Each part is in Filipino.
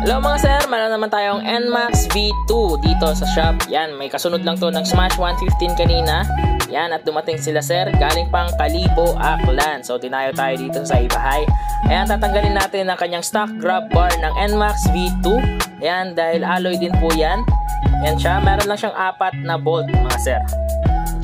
Hello mga sir, meron naman tayong NMAX V2 dito sa shop. Yan, may kasunod lang to ng Smash 115 kanina. Yan, at dumating sila sir, galing pang Kalibo, Aklan. So dinayo tayo dito sa Ibahay. Ayan, tatanggalin natin ang kanyang stock grab bar ng NMAX V2. Ayan, dahil alloy din po yan. Yan siya, meron lang siyang 4 na bolt mga sir.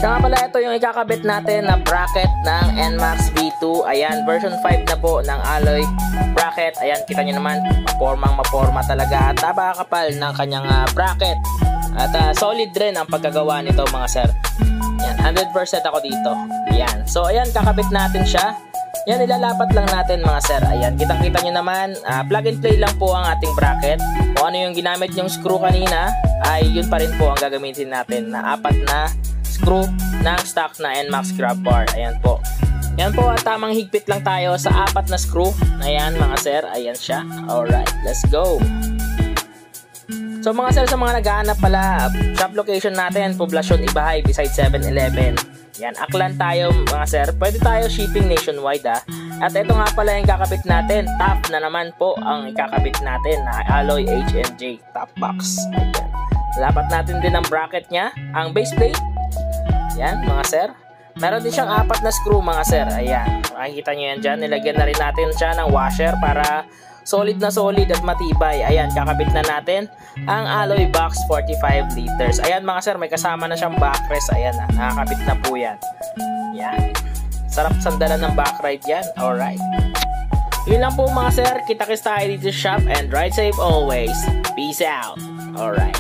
Kaya nga pala ito yung ikakabit natin na bracket ng NMAX V2. Ayan, version 5 na po ng alloy bracket. Ayan, kita nyo naman, maporma talaga at napakakapal ng kanyang bracket. At solid rin ang pagkagawa nito mga sir. Ayan, 100% ako dito. Ayan, so ayan, kakabit natin siya. Yan, ilalapat lang natin mga sir. Ayan, kitang-kita nyo naman, plug and play lang po ang ating bracket. Kung ano yung ginamit yung screw kanina, ay yun pa rin po ang gagamitin natin na 4 na screw ng stock na NMAX grab bar. Ayan po. Yan po, at tamang higpit lang tayo sa 4 na screw. Ayan mga sir, ayan siya. Alright, let's go. So mga sir, sa mga naghahanap pala, shop location natin, Poblacion Ibahay, beside 7-Eleven. Yan, Aklan tayo mga sir. Pwede tayo shipping nationwide At ito nga pala yung kakabit natin. Top na naman po ang ikakabit natin na alloy HMJ top box. Ayan. Lapat natin din ang bracket niya, ang base plate. Yan mga sir. Meron din siyang 4 na screw mga sir. Ayan. Makikita nyo yan dyan. Nilagyan na rin natin siya ng washer para solid na solid at matibay. Ayan. Kakabit na natin ang alloy box 45 liters. Ayan mga sir. May kasama na siyang backrest. Ayan na. Nakakabit na po yan. Yan. Sarap sandalan ng backride yan. Alright. Yun lang po mga sir. Kita-kits tayo dito sa shop and ride safe always. Peace out. Alright.